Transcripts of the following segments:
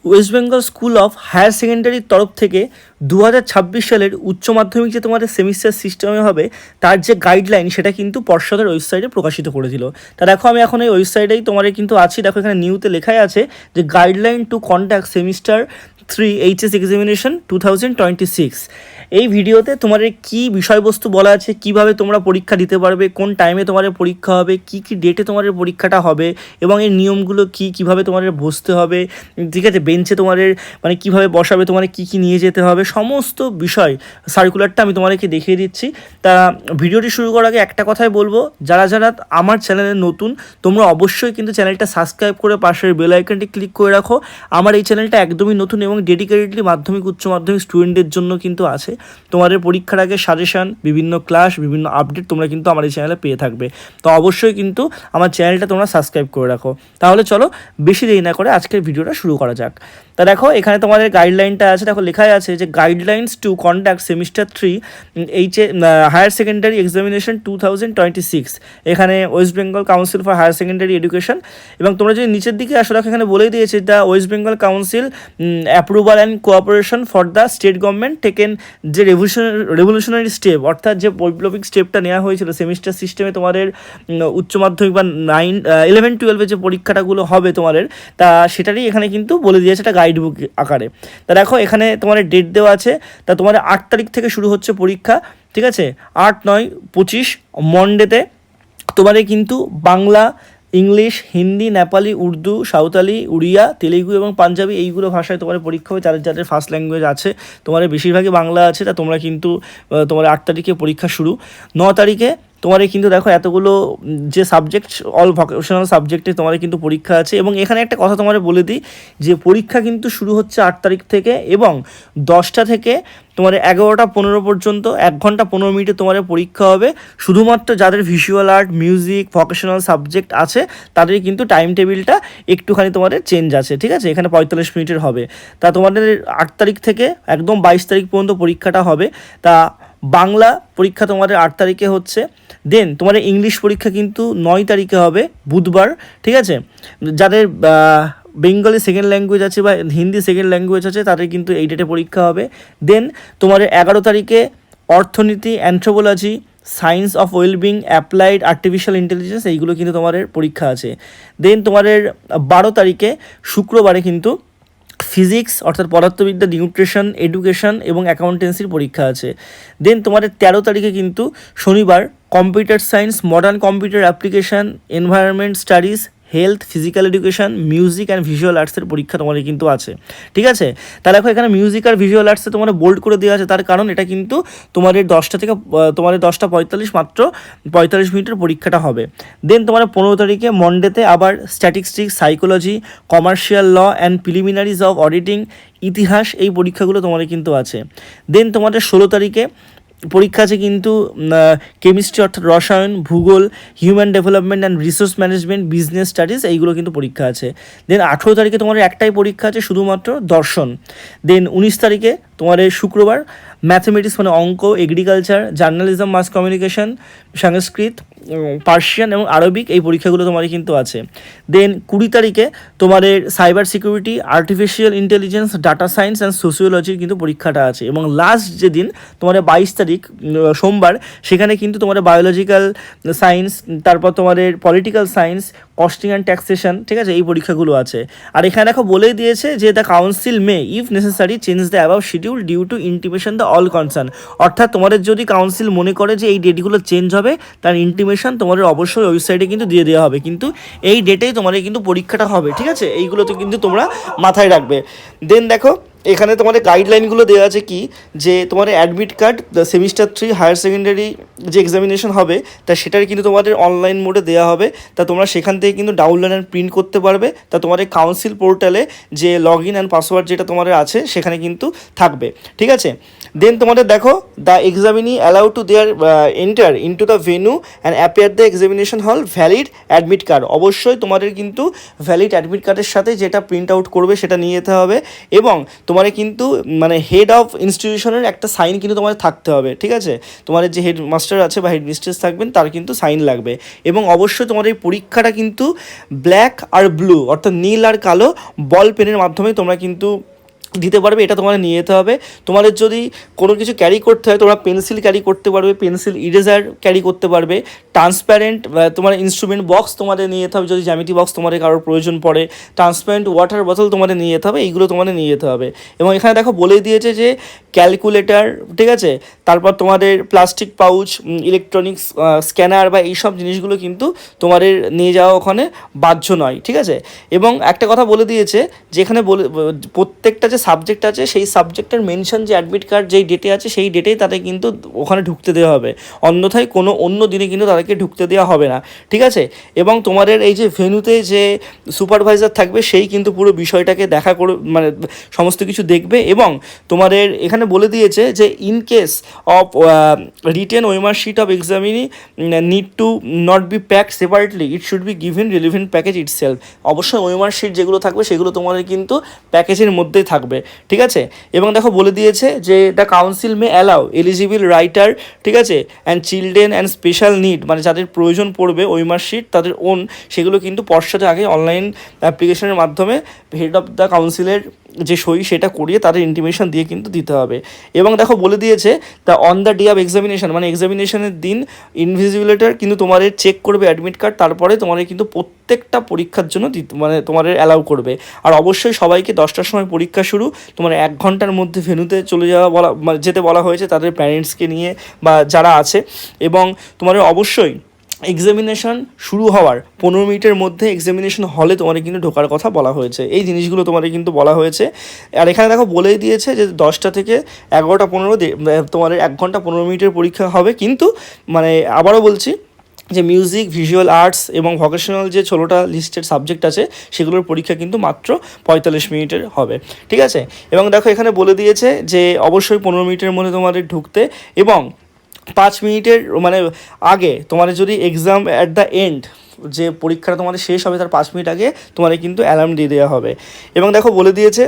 West Bengal school of higher সেকেন্ডারির তরফ থেকে 2026 সালের উচ্চ মাধ্যমিক যে তোমাদের সেমিস্টার সিস্টেমে হবে তার যে গাইডলাইন সেটা কিন্তু পর্ষদের ওয়েবসাইটে প্রকাশিত করেছিল। তা দেখো আমি এখন এই ওয়েবসাইটেই তোমাদের কিন্তু আছি। দেখো এখানে নিউতে লেখাই আছে যে guideline two conduct semester 3 HS examination 2026। এই ভিডিওতে তোমাদের কি বিষয়বস্তু বলা আছে, কিভাবে তোমরা পরীক্ষা দিতে পারবে, কোন টাইমে তোমাদের পরীক্ষা হবে, কি কি ডেটে তোমাদের পরীক্ষাটা হবে এবং এই নিয়মগুলো কি, কিভাবে তোমাদের বসতে হবে, ঠিক আছে, বেঞ্চে তোমাদের মানে কিভাবে বসাবে, তোমাদের কি কি নিয়ে যেতে হবে, সমস্ত বিষয় সার্কুলারটা আমি তোমাদেরকে দেখিয়ে দিচ্ছি। তা ভিডিওটি শুরু করার আগে একটা কথাই বলবো, যারা যারা আমার চ্যানেলে নতুন তোমরা অবশ্যই কিন্তু চ্যানেলটা সাবস্ক্রাইব করে পাশের বেল আইকনটি ক্লিক করে রাখো। আমার এই চ্যানেলটা একদমই নতুন এবং ডেডিকেটেডলি মাধ্যমিক উচ্চ মাধ্যমিক স্টুডেন্টদের জন্য কিন্তু আছে। তোমাদের পরীক্ষার আগে সাজেশান, বিভিন্ন ক্লাস, বিভিন্ন আপডেট তোমরা কিন্তু আমার এই চ্যানেলে পেয়ে থাকবে। তো অবশ্যই কিন্তু আমার চ্যানেলটা তোমরা সাবস্ক্রাইব করে রাখো। তাহলে চলো বেশি দেরি না করে আজকের ভিডিওটা শুরু করা যাক। তা দেখো এখানে তোমাদের গাইডলাইনটা আছে, দেখো লেখাই আছে যে guidelines to conduct semester 3 higher secondary examination 2026। এখানে West Bengal council for higher secondary education, এবং তোমরা যদি নিচের দিকে আসো দেখো এখানে বলেই দিয়েছে the West Bengal council approval and cooperation for the state government taken, যে রেভলিউশনারি স্টেপ, অর্থাৎ যে বৈপ্লবিক স্টেপটা নেওয়া হয়েছিল সেমিস্টার সিস্টেমে তোমাদের উচ্চ মাধ্যমিক বা 11-12 যে পরীক্ষাটাগুলো হবে তোমাদের, তা সেটারই এখানে কিন্তু বলে দিয়েছে একটা গাইড বুক আকারে। তা দেখো এখানে তোমাদের ডেট দেওয়া আছে। তা তোমাদের 8 তারিখ থেকে শুরু হচ্ছে পরীক্ষা, ঠিক আছে, 8, 9, 25 মন্ডেতে তোমাদের কিন্তু বাংলা, ইংলিশ, হিন্দি, নেপালি, উর্দু, সাঁওতালি, উড়িয়া, তেলেগু এবং পাঞ্জাবি এইগুলো ভাষায় তোমার পরীক্ষা হবে। যাদের যাদের ফার্স্ট ল্যাঙ্গুয়েজ আছে, তোমার বেশিরভাগই বাংলা আছে, তা তোমরা কিন্তু তোমার 8 তারিখে পরীক্ষা শুরু। 9 তারিখে তোমার কিন্তু দেখো এতগুলো যে সাবজেক্ট, অল ভোকেশনাল সাবজেক্টে তোমার কিন্তু পরীক্ষা আছে। এবং এখানে একটা কথা তোমার বলে দিই যে পরীক্ষা কিন্তু শুরু হচ্ছে 8 তারিখ থেকে এবং 10টা থেকে তোমার 11টা 15 পর্যন্ত 1 ঘন্টা 15 মিনিটে তোমার পরীক্ষা হবে। শুধুমাত্র যাদের visual art, music, vocational subject আছে তাদের কিন্তু টাইম টেবিলটা একটুখানি তোমাদের চেঞ্জ আছে, ঠিক আছে, এখানে 45 মিনিটের হবে। তা তোমাদের 8 তারিখ থেকে একদম 22 তারিখ পর্যন্ত পরীক্ষাটা হবে। তা বাংলা পরীক্ষা তোমাদের 8 তারিখে হচ্ছে। দেন তোমাদের ইংলিশ পরীক্ষা কিন্তু 9 তারিখে হবে, বুধবার, ঠিক আছে। যাদের বেঙ্গলি সেকেন্ড ল্যাঙ্গুয়েজ আছে বা হিন্দি সেকেন্ড ল্যাঙ্গুয়েজ আছে তাদের কিন্তু এই ডেটে পরীক্ষা হবে। দেন তোমাদের 11 তারিখে অর্থনীতি, anthropology, science of wellbeing, applied artificial intelligence এইগুলো কিন্তু তোমাদের পরীক্ষা আছে। দেন তোমাদের 12 তারিখে শুক্রবারে কিন্তু ফিজিক্স অর্থাৎ পদার্থবিদ্যা, নিউট্রিশন, এডুকেশন এবং অ্যাকাউন্টেন্সির পরীক্ষা আছে। দেন তোমাদের 13 তারিখে কিন্তু শনিবার computer science, modern computer application, environment studies, health, physical education, music and visual আর্টসের পরীক্ষা তোমাদের কিন্তু আছে, ঠিক আছে। তাহলে দেখো এখানে মিউজিক আর ভিজুয়াল আর্টসে তোমার বোল্ড করে দেওয়া আছে, তার কারণ এটা কিন্তু তোমাদের 10টা থেকে তোমাদের 10:45 মাত্র 45 মিনিটের পরীক্ষাটা হবে। দেন তোমার 15 তারিখে মন্ডেতে আবার statistics, psychology, commercial law and preliminaries of auditing, ইতিহাস, এই পরীক্ষাগুলো তোমাদের কিন্তু আছে। দেন তোমাদের 16 তারিখে পরীক্ষা আছে কিন্তু কেমিস্ট্রি অর্থাৎ রসায়ন, ভূগোল, human development and resource management, business studies, এইগুলো কিন্তু পরীক্ষা আছে। দেন 18 তারিখে তোমার একটাই পরীক্ষা আছে, শুধুমাত্র দর্শন। দেন 19 তারিখে তোমার শুক্রবার ম্যাথমেটিক্স মানে অঙ্ক, agriculture, journalism, mass communication, Sanskrit, Persian এবং আরবিক, এই পরীক্ষাগুলো তোমার কিন্তু আছে। দেন 20 তারিখে তোমাদের cyber security, artificial intelligence, data science and সোশিওলজির কিন্তু পরীক্ষাটা আছে। এবং লাস্ট যেদিন তোমাদের 22 তারিখ সোমবার, সেখানে কিন্তু তোমাদের বায়োলজিক্যাল সায়েন্স, তারপর তোমাদের political science, costing and taxation, ঠিক আছে, এই পরীক্ষাগুলো আছে। আর এখানে দেখো বলেই দিয়েছে যে the council may if necessary change the above schedule due to intimation the all concern, অর্থাৎ তোমাদের যদি কাউন্সিল মনে করে যে এই ডেটগুলো চেঞ্জ হবে তার ইন্টিমেশন তোমাদের অবশ্যই ওয়েবসাইটে কিন্তু দিয়ে দেওয়া হবে, কিন্তু এই ডেটেই তোমাদের কিন্তু পরীক্ষাটা হবে, ঠিক আছে, এইগুলো তো কিন্তু তোমরা মাথায় রাখবে। দেন দেখো এখানে তোমাদের গাইডলাইনগুলো দেওয়া আছে কি, যে তোমাদের admit card semester 3 higher secondary যে এক্সামিনেশন হবে তা সেটার কিন্তু তোমাদের অনলাইন মোডে দেওয়া হবে। তা তোমরা সেখান থেকে কিন্তু ডাউনলোড অ্যান্ড প্রিন্ট করতে পারবে। তা তোমাদের কাউন্সিল পোর্টালে যে লগ ইন অ্যান্ড পাসওয়ার্ড যেটা তোমাদের আছে সেখানে কিন্তু থাকবে, ঠিক আছে। দেন তোমাদের দেখো the examinee allow to their enter into the venue and appear the examination হল ভ্যালিড অ্যাডমিট কার্ড, অবশ্যই তোমাদের কিন্তু ভ্যালিড অ্যাডমিট কার্ডের সাথে যেটা প্রিন্ট আউট করবে সেটা নিয়ে যেতে হবে। এবং তোমার কিন্তু মানে হেড অফ ইনস্টিটিউশনের একটা সাইন কিন্তু তোমার থাকতে হবে, ঠিক আছে? তোমাদের যে হেড মাস্টার আছে বা হেড মিস্ট্রেস থাকবেন তার কিন্তু সাইন লাগবে। এবং অবশ্যই তোমার এই পরীক্ষাটা কিন্তু ব্ল্যাক আর ব্লু অর্থাৎ নীল আর কালো বল পেনের মাধ্যমে তোমরা কিন্তু দিতে পারবে, এটা তোমাদের নিয়ে যেতে হবে। তোমাদের যদি কোনো কিছু ক্যারি করতে হয় তোমরা পেন্সিল ক্যারি করতে পারবে, পেন্সিল ইরেজার ক্যারি করতে পারবে, ট্রান্সপ্যারেন্ট তোমার ইনস্ট্রুমেন্ট বক্স তোমাদের নিয়ে যেতে হবে, যদি জ্যামিতি বক্স তোমাদের কারোর প্রয়োজন পড়ে, ট্রান্সপারেন্ট ওয়াটার বোতল তোমাদের নিয়ে যেতে হবে, এইগুলো তোমাদের নিয়ে যেতে হবে। এবং এখানে দেখো বলে দিয়েছে যে ক্যালকুলেটার, ঠিক আছে, তারপর তোমাদের প্লাস্টিক পাউচ, ইলেকট্রনিক্স স্ক্যানার বা এইসব জিনিসগুলো কিন্তু তোমাদের নিয়ে যাওয়া ওখানে বাধ্য নয়, ঠিক আছে? এবং একটা কথা বলে দিয়েছে যেখানে প্রত্যেকটা যে সাবজেক্ট আছে সেই সাবজেক্টের মেনশন যে অ্যাডমিট কার্ড যেই ডেটে আছে সেই ডেটেই তাদের কিন্তু ওখানে ঢুকতে দেওয়া হবে, অন্যথায় কোনো অন্য দিনে কিন্তু তাদেরকে ঢুকতে দেওয়া হবে না, ঠিক আছে? এবং তোমাদের এই যে ভেন্যুতে যে সুপারভাইজার থাকবে সেই কিন্তু পুরো বিষয়টাকে দেখা করে মানে সমস্ত কিছু দেখবে। এবং তোমাদের এখানে বলে দিয়েছে যে in case of written OMR sheet of examinee need to not be packed separately, it should be given relevant package itself. অবশ্যই ওয়েমার শিট যেগুলো থাকবে সেগুলো তোমাদের কিন্তু প্যাকেজের মধ্যেই থাকবে, ঠিক আছে? এবং দেখো বলে দিয়েছে যে the council May allow eligible writer, ঠিক আছে, and children and special need, মানে যাদের প্রয়োজন পড়বে ওয়েমার শিট তাদের ওন, সেগুলো কিন্তু পর্ষদে আগে অনলাইন অ্যাপ্লিকেশনের মাধ্যমে হেড অফ দ্য কাউন্সিলের যে সই সেটা করিয়ে তাদের ইন্টিমেশন দিয়ে কিন্তু দিতে হবে। এবং দেখো বলে দিয়েছে the on the day of examination, মানে এক্সামিনেশনের দিন ইনভিজিলেটর কিন্তু তোমাদের চেক করবে অ্যাডমিট কার্ড, তারপরে তোমাদের কিন্তু প্রত্যেকটা পরীক্ষার জন্য মানে তোমাদের অ্যালাউ করবে। আর অবশ্যই সবাইকে 10টার সময় পরীক্ষা শুরু, তোমার 1 ঘন্টার মধ্যে ভেন্যুতে চলে যাওয়া যেতে বলা হয়েছে তাদের প্যারেন্টসকে নিয়ে বা যারা আছে। এবং তোমাদের অবশ্যই এক্সামিনেশন শুরু হওয়ার 15 মিনিটের মধ্যে এক্সামিনেশন হলে তোমাদের কিন্তু ঢোকার কথা বলা হয়েছে, এই জিনিসগুলো তোমাদের কিন্তু বলা হয়েছে। আর এখানে দেখো বলেই দিয়েছে যে 10টা থেকে 11টা 15 তোমাদের 1 ঘন্টা 15 মিনিটের পরীক্ষা হবে, কিন্তু মানে আবারও বলছি যে মিউজিক, ভিজুয়াল আর্টস এবং ভোকেশনাল যে 16টা লিস্টেড সাবজেক্ট আছে সেগুলোর পরীক্ষা কিন্তু মাত্র 45 মিনিটের হবে, ঠিক আছে? এবং দেখো এখানে বলে দিয়েছে যে অবশ্যই 15 মিনিটের মধ্যে তোমাদের ঢুকতে, এবং 5 মিনিটের মানে আগে তোমাদের যদি এক্সাম অ্যাট দ্য এন্ড যে পরীক্ষাটা তোমাদের শেষ হবে তার 5 মিনিট আগে তোমাদের কিন্তু অ্যালার্ম দিয়ে দেওয়া হবে। এবং দেখো বলে দিয়েছে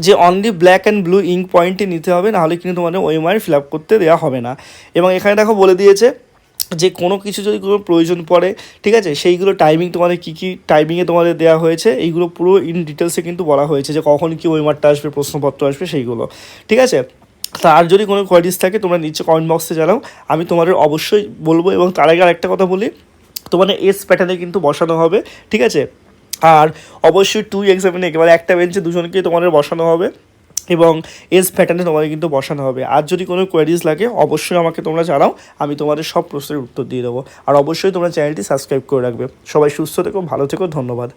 যে only black and blue ink পয়েন্টে নিতে হবে, নাহলে কিন্তু তোমাদের ওএমআর ফিল আপ করতে দেওয়া হবে না। এবং এখানে দেখো বলে দিয়েছে যে কোনো কিছু যদি কোনো প্রয়োজন পড়ে, ঠিক আছে, সেইগুলো টাইমিং তোমাদের কী কী টাইমিংয়ে তোমাদের দেওয়া হয়েছে এইগুলো পুরো ইন ডিটেলসে কিন্তু বলা হয়েছে যে কখন কী ওয়েমারটা আসবে, প্রশ্নপত্র আসবে সেইগুলো, ঠিক আছে? আর যদি কোনো কোয়ারিজ থাকে তোমরা নিচে কমেন্ট বক্সে জানাও, আমি তোমাদের অবশ্যই বলবো। এবং তার আগে আরেকটা কথা বলি, তোমাদের এস প্যাটার্নে কিন্তু বসানো হবে, ঠিক আছে? আর অবশ্যই 2 এক্সামিনে একেবারে একটা বেঞ্চে দুজনকে তোমাদের বসানো হবে এবং এস প্যাটার্নে তোমাদের কিন্তু বসানো হবে। আর যদি কোনো কোয়ারিজ লাগে অবশ্যই আমাকে তোমরা জানাও, আমি তোমাদের সব প্রশ্নের উত্তর দিয়ে দেবো। আর অবশ্যই তোমরা চ্যানেলটি সাবস্ক্রাইব করে রাখবে। সবাই সুস্থ থেকো, ভালো থেকো, ধন্যবাদ।